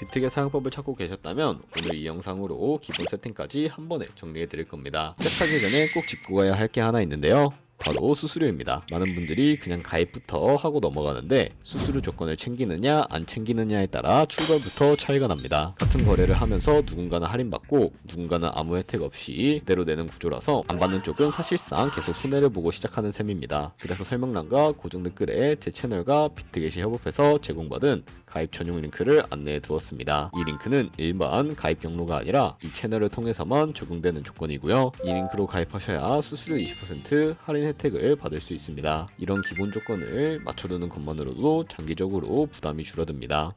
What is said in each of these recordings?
비트겟 사용법을 찾고 계셨다면 오늘 이 영상으로 기본 세팅까지 한 번에 정리해 드릴 겁니다. 시작하기 전에 꼭 짚고 가야 할 게 하나 있는데요. 바로 수수료입니다. 많은 분들이 그냥 가입부터 하고 넘어가는데 수수료 조건을 챙기느냐 안 챙기느냐에 따라 출발부터 차이가 납니다. 같은 거래를 하면서 누군가는 할인받고 누군가는 아무 혜택 없이 그대로 내는 구조라서 안 받는 쪽은 사실상 계속 손해를 보고 시작하는 셈입니다. 그래서 설명란과 고정 댓글에 제 채널과 비트겟이 협업해서 제공받은 가입 전용 링크를 안내해 두었습니다. 이 링크는 일반 가입 경로가 아니라 이 채널을 통해서만 적용되는 조건이고요. 이 링크로 가입하셔야 수수료 20% 할인 혜택을 받을 수 있습니다. 이런 기본 조건을 맞춰두는 것만으로도 장기적으로 부담이 줄어듭니다.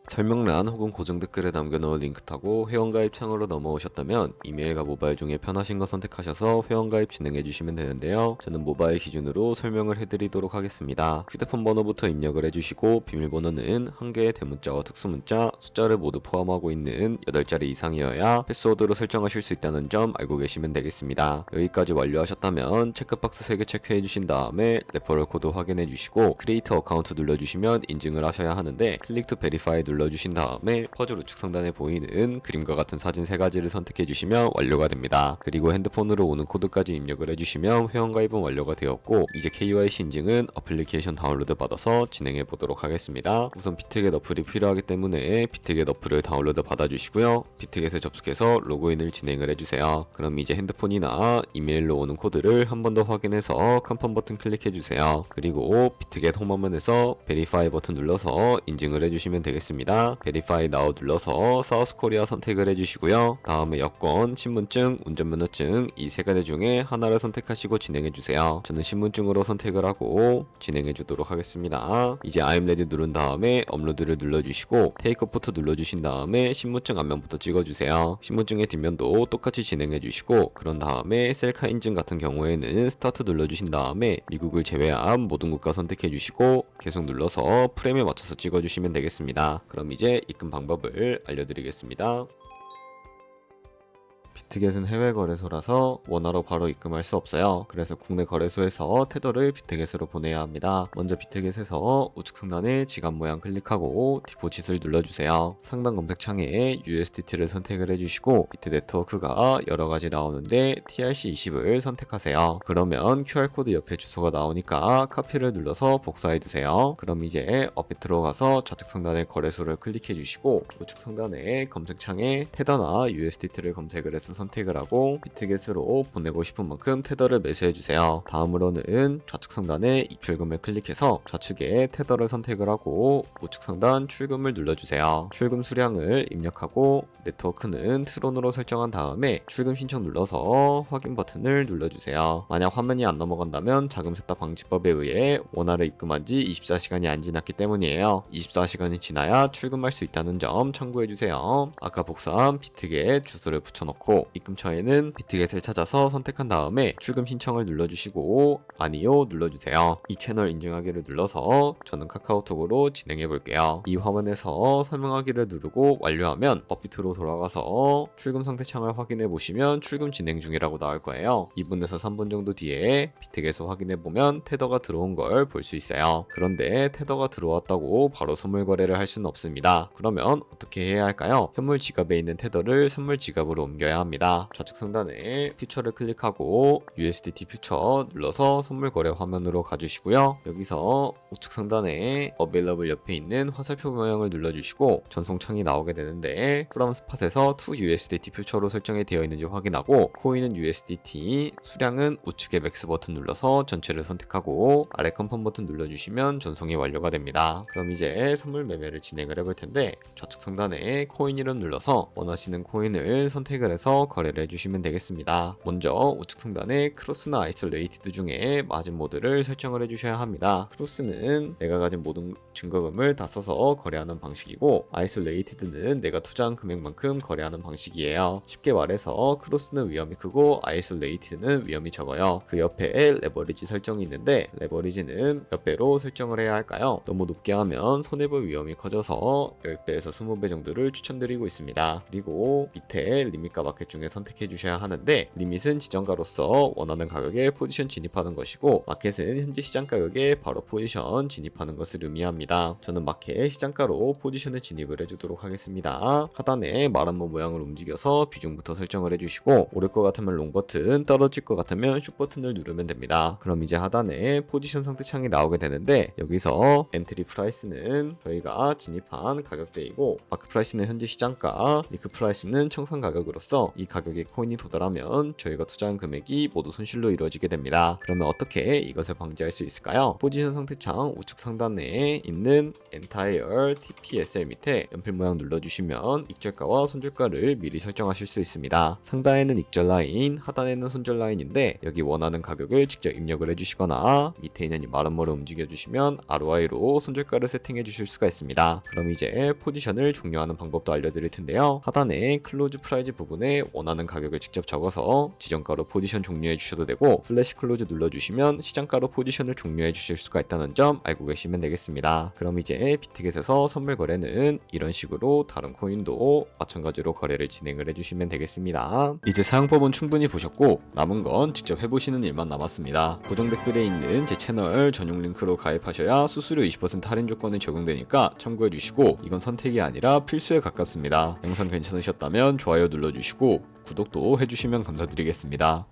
설명란 혹은 고정 댓글에 남겨놓은 링크 타고 회원가입 창으로 넘어오셨다면 이메일과 모바일 중에 편하신 거 선택하셔서 회원가입 진행해주시면 되는데요. 저는 모바일 기준으로 설명을 해드리도록 하겠습니다. 휴대폰 번호부터 입력을 해주시고 비밀번호는 한 개의 대문자와 특수문자, 숫자를 모두 포함하고 있는 8자리 이상이어야 패스워드로 설정하실 수 있다는 점 알고 계시면 되겠습니다. 여기까지 완료하셨다면 체크박스 3개 체크해주신 다음에 레퍼럴 코드 확인해주시고 크리에이터 어카운트 눌러주시면 인증을 하셔야 하는데 클릭 투 베리파이 눌러주신 다음에 퍼즐 우측 상단에 보이는 그림과 같은 사진 3가지를 선택해주시면 완료가 됩니다. 그리고 핸드폰으로 오는 코드까지 입력을 해주시면 회원가입은 완료가 되었고 이제 KYC 인증은 어플리케이션 다운로드 받아서 진행해 보도록 하겠습니다. 우선 비트겟 어플이 필요하기 때문에 비트겟 어플을 다운로드 받아주시고요. 비트겟에 접속해서 로그인을 진행을 해주세요. 그럼 이제 핸드폰이나 이메일로 오는 코드를 한 번 더 확인해서 컨펌 버튼 클릭해주세요. 그리고 비트겟 홈화면에서 베리파이 버튼 눌러서 인증을 해주시면 되겠습니다. 베리파이 나우 눌러서 사우스 코리아 선택을 해주시고요. 다음에 여권, 신분증, 운전면허증 이 3가지 중에 하나를 선택하시고 진행해주세요. 저는 신분증으로 선택을 하고 진행해주도록 하겠습니다. 이제 I'm ready 누른 다음에 업로드를 눌러주시고 테이크 포토 눌러주신 다음에 신분증 앞면부터 찍어주세요. 신분증의 뒷면도 똑같이 진행해주시고 그런 다음에 셀카 인증 같은 경우에는 스타트 눌러주신 다음에 미국을 제외한 모든 국가 선택해주시고 계속 눌러서 프레임에 맞춰서 찍어주시면 되겠습니다. 그럼 이제 입금 방법을 알려드리겠습니다. 비트겟은 해외 거래소라서 원화로 바로 입금할 수 없어요. 그래서 국내 거래소에서 테더를 비트겟으로 보내야 합니다. 먼저 비트겟에서 우측 상단에 지갑 모양 클릭하고 디포짓을 눌러주세요. 상단 검색창에 USDT를 선택을 해주시고 비트 네트워크가 여러가지 나오는데 TRC20을 선택하세요. 그러면 QR코드 옆에 주소가 나오니까 카피를 눌러서 복사해두세요. 그럼 이제 업에 들어가서 좌측 상단에 거래소를 클릭해주시고 우측 상단에 검색창에 테더나 USDT를 검색을 해서 선택을 하고 비트겟으로 보내고 싶은 만큼 테더를 매수해주세요. 다음으로는 좌측 상단에 입출금을 클릭해서 좌측에 테더를 선택을 하고 우측 상단 출금을 눌러주세요. 출금 수량을 입력하고 네트워크는 트론으로 설정한 다음에 출금 신청 눌러서 확인 버튼을 눌러주세요. 만약 화면이 안 넘어간다면 자금 세탁 방지법에 의해 원화를 입금한 지 24시간이 안 지났기 때문이에요. 24시간이 지나야 출금할 수 있다는 점 참고해주세요. 아까 복사한 비트겟 주소를 붙여넣고 입금처에는 비트겟을 찾아서 선택한 다음에 출금 신청을 눌러주시고 아니요 눌러주세요. 이 채널 인증하기를 눌러서 저는 카카오톡으로 진행해 볼게요. 이 화면에서 설명하기를 누르고 완료하면 업비트로 돌아가서 출금 상태 창을 확인해 보시면 출금 진행 중이라고 나올 거예요. 2분에서 3분 정도 뒤에 비트겟을 확인해 보면 테더가 들어온 걸 볼 수 있어요. 그런데 테더가 들어왔다고 바로 선물 거래를 할 수는 없습니다. 그러면 어떻게 해야 할까요? 현물 지갑에 있는 테더를 선물 지갑으로 옮겨야 합니다. 좌측 상단에 퓨처를 클릭하고 USDT 퓨처 눌러서 선물 거래 화면으로 가주시고요. 여기서 우측 상단에 Available 옆에 있는 화살표 모양을 눌러주시고 전송창이 나오게 되는데 From Spot에서 to USDT 퓨처로 설정이 되어 있는지 확인하고 코인은 USDT, 수량은 우측의 맥스 버튼 눌러서 전체를 선택하고 아래 컨펌 버튼 눌러주시면 전송이 완료가 됩니다. 그럼 이제 선물 매매를 진행을 해볼 텐데 좌측 상단에 코인 이름 눌러서 원하시는 코인을 선택을 해서 거래를 해주시면 되겠습니다. 먼저 우측 상단에 크로스나 아이솔레이티드 중에 마진 모드를 설정을 해주셔야 합니다. 크로스는 내가 가진 모든 증거금을 다 써서 거래하는 방식이고 아이솔레이티드는 내가 투자한 금액만큼 거래하는 방식이에요. 쉽게 말해서 크로스는 위험이 크고 아이솔레이티드는 위험이 적어요. 그 옆에 레버리지 설정이 있는데 레버리지는 몇 배로 설정을 해야 할까요? 너무 높게 하면 손해볼 위험이 커져서 10배에서 20배 정도를 추천드리고 있습니다. 그리고 밑에 리밋과 마켓 중에 선택해 주셔야 하는데, 리밋은 지정가로서 원하는 가격에 포지션 진입하는 것이고, 마켓은 현재 시장 가격에 바로 포지션 진입하는 것을 의미합니다. 저는 마켓 시장가로 포지션을 진입을 해주도록 하겠습니다. 하단에 말한모 모양을 움직여서 비중부터 설정을 해주시고, 오를 것 같으면 롱 버튼, 떨어질 것 같으면 숏 버튼을 누르면 됩니다. 그럼 이제 하단에 포지션 상태 창이 나오게 되는데, 여기서 엔트리 프라이스는 저희가 진입한 가격대이고, 마크 프라이스는 현재 시장가, 리크 프라이스는 청산 가격으로서 이 가격에 코인이 도달하면 저희가 투자한 금액이 모두 손실로 이루어지게 됩니다. 그러면 어떻게 이것을 방지할 수 있을까요? 포지션 상태창 우측 상단에 있는 Entire TPSL 밑에 연필 모양 눌러주시면 익절가와 손절가를 미리 설정하실 수 있습니다. 상단에는 익절 라인, 하단에는 손절 라인인데, 여기 원하는 가격을 직접 입력을 해주시거나 밑에 있는 이 마름모를 움직여주시면 ROI로 손절가를 세팅해 주실 수가 있습니다. 그럼 이제 포지션을 종료하는 방법도 알려드릴 텐데요. 하단에 클로즈 프라이즈 부분에 원하는 가격을 직접 적어서 지정가로 포지션 종료해 주셔도 되고, 플래시 클로즈 눌러주시면 시장가로 포지션을 종료해 주실 수가 있다는 점 알고 계시면 되겠습니다. 그럼 이제 비트겟에서 선물 거래는 이런 식으로 다른 코인도 마찬가지로 거래를 진행을 해주시면 되겠습니다. 이제 사용법은 충분히 보셨고, 남은 건 직접 해보시는 일만 남았습니다. 고정 댓글에 있는 제 채널 전용 링크로 가입하셔야 수수료 20% 할인 조건이 적용되니까 참고해주시고, 이건 선택이 아니라 필수에 가깝습니다. 영상 괜찮으셨다면 좋아요 눌러주시고 구독도 해주시면 감사드리겠습니다.